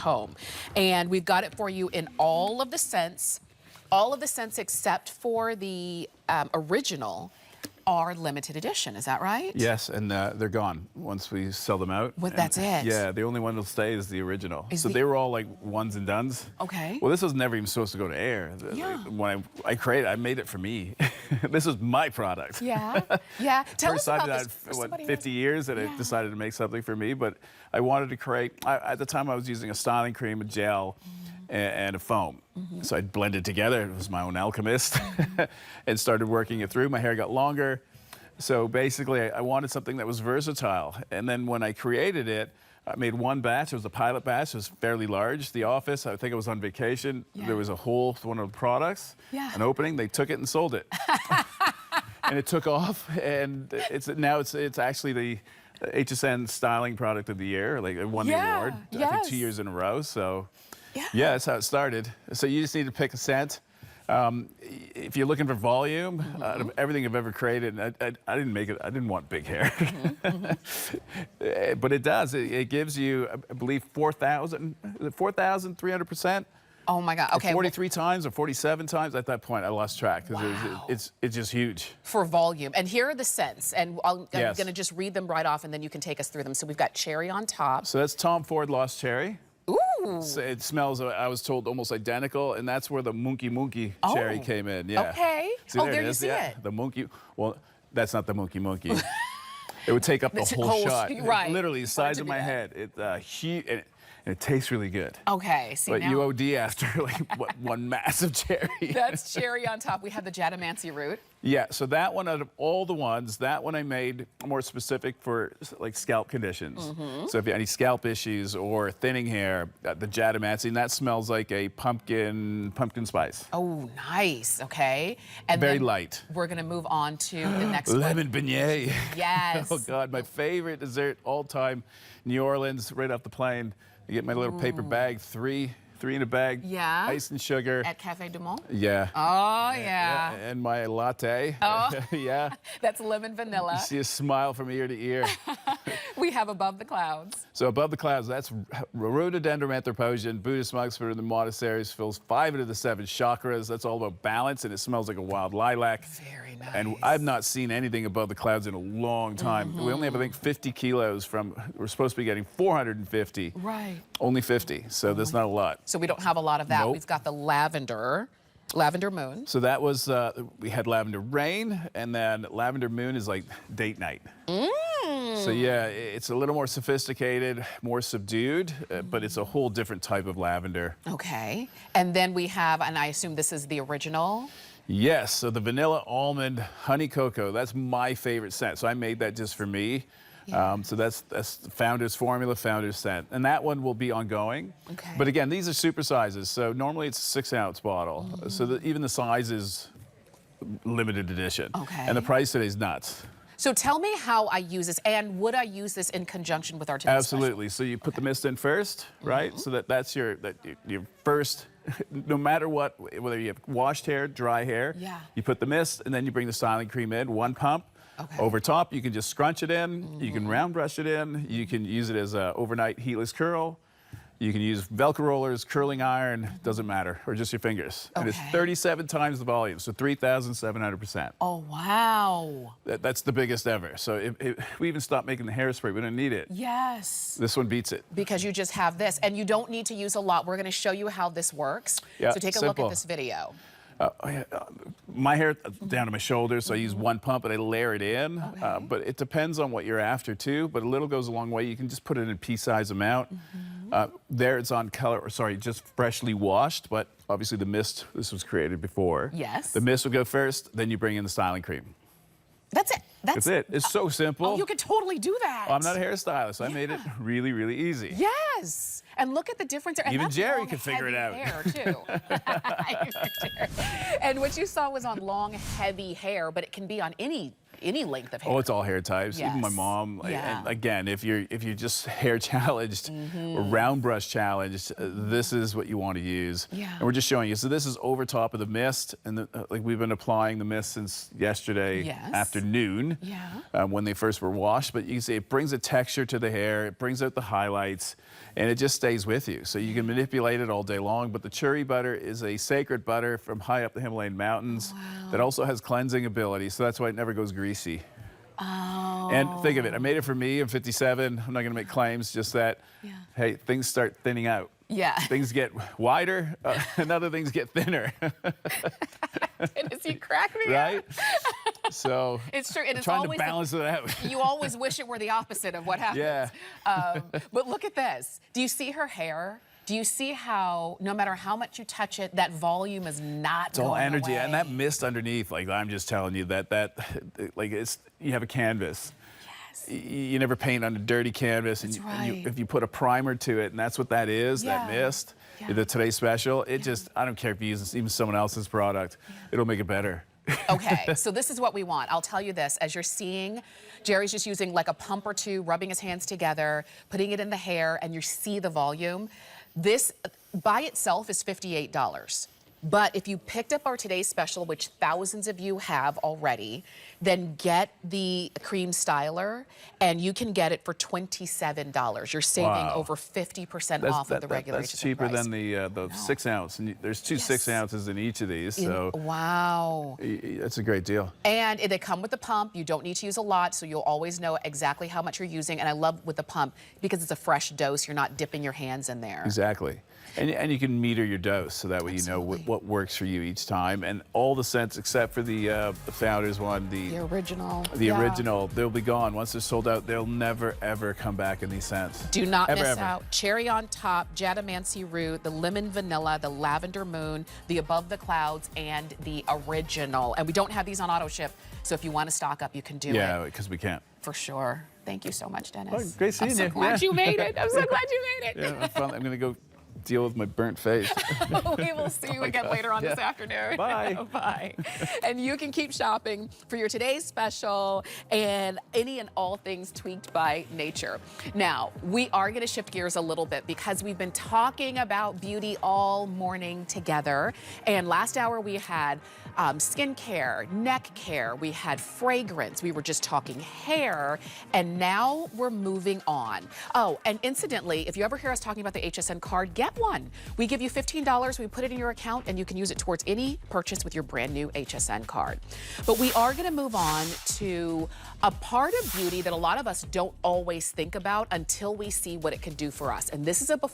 home. And we've got it for you in all of the scents. All of the scents except for the original are limited edition, is that right? Yes, and they're gone once we sell them out. Well, that's it? Yeah, the only one that'll stay is the original. So they were all like ones and dones. Okay. Well, this was never even supposed to go to air. Yeah. When I created, I made it for me. This was my product. Yeah, yeah. Tell us about this. this. What, 50 years that I decided to make something for me, but I wanted to create, at the time I was using a styling cream, a gel, and a foam. So I'd blend it together. It was my own alchemist and started working it through. My hair got longer. So basically, I wanted something that was versatile. And then when I created it, I made one batch. It was a pilot batch. It was fairly large. The office, I think I was on vacation. There was a hole for one of the products, an opening. They took it and sold it. And it took off. And now it's actually the HSN Styling Product of the Year. Like it won the award, I think 2 years in a row. So yeah, that's how it started. So you just need to pick a scent. If you're looking for volume, out of everything I've ever created, I didn't make it, I didn't want big hair. But it does, it gives you, I believe, 4,300%. Oh my God, okay. 43 times or 47 times at that point, I lost track. Wow. It's just huge. For volume. And here are the scents, and I'm gonna just read them right off and then you can take us through them. So we've got cherry on top. So that's Tom Ford Lost Cherry. Ooh. So it smells, I was told, almost identical, and that's where the Monkey cherry came in. Yeah. Okay. See, there you see it. The monkey. Well, that's not the monkey. It would take up the whole shot. Right. Literally the size of my head. It's huge, and it tastes really good. Okay. See, but now you OD after like one massive cherry. That's cherry on top. We have the Jatamancy root. Yeah, so that one, out of all the ones, that one I made more specific for like scalp conditions. So if you have any scalp issues or thinning hair, the Jatamancy, and that smells like a pumpkin spice. Oh, nice. Okay. And very then light. We're gonna move on to the next Lemon one. beignet. Yes. Oh God, my favorite dessert all time. New Orleans, right off the plane. I get my little paper bag, three in a bag. Yeah. Ice and sugar. At Café du Monde? Yeah. Oh, yeah. And my latte. Oh. Yeah. That's lemon vanilla. You see a smile from ear to ear. We have Above the Clouds. So Above the Clouds, that's rhododendron anthroposion, Buddhist monks for the monasteries, fills 5 out of the 7 chakras. That's all about balance, and it smells like a wild lilac. Very nice. And I've not seen anything Above the Clouds in a long time. We only have, I think, 50 kilos from, we're supposed to be getting 450. Right. Only 50, so that's not a lot. So we don't have a lot of that. Nope. We've got the Lavender Moon. So that was, we had Lavender Rain, and then Lavender Moon is like date night. So yeah, it's a little more sophisticated, more subdued, but it's a whole different type of lavender. Okay. And then we have, and I assume this is the original? Yes, so the Vanilla Almond Honey Cocoa, that's my favorite scent. So I made that just for me. Yeah. So that's the Founder's Formula, Founder's Scent. And that one will be ongoing. Okay. But again, these are super sizes. So normally it's a 6-ounce bottle. So even the size is limited edition. Okay. And the price today is nuts. So tell me how I use this, and would I use this in conjunction with our today's Absolutely. special? So you put the mist in first, right? So that's your first, no matter what, whether you have washed hair, dry hair, you put the mist, and then you bring the styling cream in, one pump. Okay. Over top, you can just scrunch it in, you can round brush it in, you can use it as an overnight heatless curl, you can use Velcro rollers, curling iron, doesn't matter, or just your fingers. Okay. And it's 37 times the volume, so 3,700%. Oh, wow. That's the biggest ever. So we even stopped making the hairspray, we don't need it. Yes. This one beats it. Because you just have this, and you don't need to use a lot. We're gonna show you how this works. Yeah, so take a look at this video. My hair down to my shoulders, so I use one pump and I layer it in. Okay. But it depends on what you're after too. But a little goes a long way. You can just put it in a pea-size amount. There it's on color, or sorry, just freshly washed. But obviously the mist, this was created before. Yes. The mist will go first, then you bring in the styling cream. That's it. That's it. It's so simple. Oh, you could totally do that. Well, I'm not a hairstylist. I made it really, really easy. Yes. And look at the difference. And even that's Jerry could figure it out. Hair too. And what you saw was on long, heavy hair, but it can be on any length of hair. Oh, it's all hair types. Yes. Even my mom. Yeah. And again, if you're just hair challenged or round brush challenged, this is what you want to use. Yeah. And we're just showing you. So this is over top of the mist, and like we've been applying the mist since yesterday afternoon. Yeah. When they first were washed. But you can see it brings a texture to the hair. It brings out the highlights. and it just stays with you. So you can manipulate it all day long. But the Chiuri butter is a sacred butter from high up the Himalayan mountains that also has cleansing ability. So that's why it never goes greasy. Oh. And think of it, I made it for me. I'm 57. I'm not going to make claims, just that, hey, things start thinning out. Yeah. Things get wider, and other things get thinner. Does he crack me Right? up? So It's true. And it's trying always to balance it out. You always wish it were the opposite of what happens. Yeah. But look at this. Do you see her hair? Do you see how, no matter how much you touch it, that volume is not It's all going energy, away? and that mist underneath, like I'm just telling you like you have a canvas. Yes. You never paint on a dirty canvas, and, That's right. if you put a primer to it, and that's what that is, that mist, the Today's Special, it just, I don't care if you use even someone else's product, it'll make it better. Okay, so this is what we want. I'll tell you this, as you're seeing, Jerry's just using like a pump or two, rubbing his hands together, putting it in the hair, and you see the volume. This by itself is $58. But if you picked up our Today's Special, which thousands of you have already, then get the Creme Styler, and you can get it for $27. You're saving over 50% off of the regular That's cheaper price. than the 6 ounce. And there's two 6 ounces in each of these, so Wow. it's a great deal. And they come with the pump. You don't need to use a lot, so you'll always know exactly how much you're using. And I love with the pump, because it's a fresh dose, you're not dipping your hands in there. Exactly. And you can meter your dose, so that way you know what works for you each time. And all the scents except for the Founders one, the original. The original, they'll be gone. Once they're sold out, they'll never, ever come back in these scents. Do not ever, miss ever. out. Cherry on top, Jadamancy root, the lemon vanilla, the lavender moon, the above the clouds, and the original. And we don't have these on auto ship, so if you want to stock up, you can do it. Yeah, because we can't. For sure. Thank you so much, Dennis. Oh, great seeing I'm so you. glad you made it. I'm so glad you made it. Yeah, I'm going to go deal with my burnt face. We will see you again later on this afternoon. Bye. Bye. And you can keep shopping for your Today's Special and any and all things tweaked by nature. Now, we are going to shift gears a little bit because we've been talking about beauty all morning together. And last hour we had skincare, neck care, we had fragrance, we were just talking hair, and now we're moving on. Oh, and incidentally, if you ever hear us talking about the HSN card, get one. We give you $15, we put it in your account, and you can use it towards any purchase with your brand new HSN card. But we are going to move on to a part of beauty that a lot of us don't always think about until we see what it can do for us. And this is a before